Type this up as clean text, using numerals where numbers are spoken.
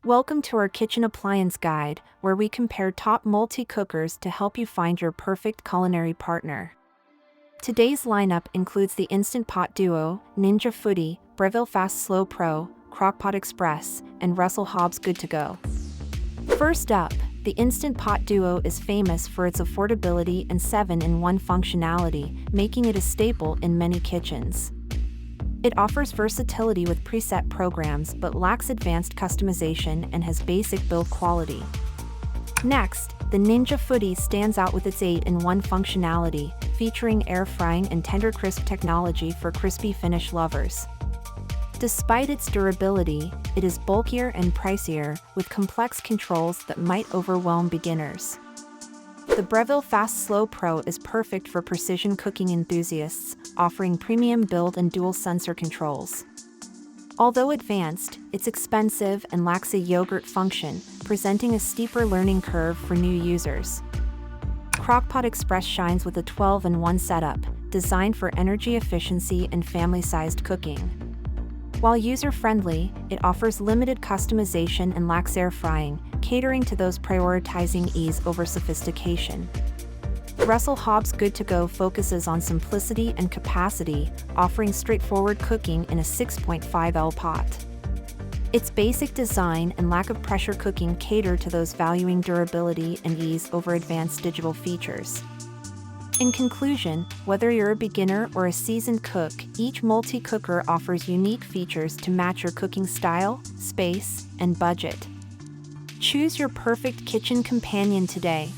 Welcome to our kitchen appliance guide, where we compare top multi-cookers to help you find your perfect culinary partner. Today's lineup includes the Instant Pot Duo, Ninja Foodi, Breville Fast Slow Pro, Crockpot Express, and Russell Hobbs Good-to-Go. First up, the Instant Pot Duo is famous for its affordability and 7-in-1 functionality, making it a staple in many kitchens. It offers versatility with preset programs but lacks advanced customization and has basic build quality. Next, the Ninja Foodi stands out with its 8-in-1 functionality, featuring air frying and tender crisp technology for crispy finish lovers. Despite its durability, it is bulkier and pricier, with complex controls that might overwhelm beginners. The Breville Fast Slow Pro is perfect for precision cooking enthusiasts, offering premium build and dual sensor controls. Although advanced, it's expensive and lacks a yogurt function, presenting a steeper learning curve for new users. Crockpot Express shines with a 12-in-1 setup, designed for energy efficiency and family-sized cooking. While user-friendly, it offers limited customization and lacks air frying, catering to those prioritizing ease over sophistication. Russell Hobbs Good-to-Go focuses on simplicity and capacity, offering straightforward cooking in a 6.5L pot. Its basic design and lack of pressure cooking cater to those valuing durability and ease over advanced digital features. In conclusion, whether you're a beginner or a seasoned cook, each multi-cooker offers unique features to match your cooking style, space, and budget. Choose your perfect kitchen companion today.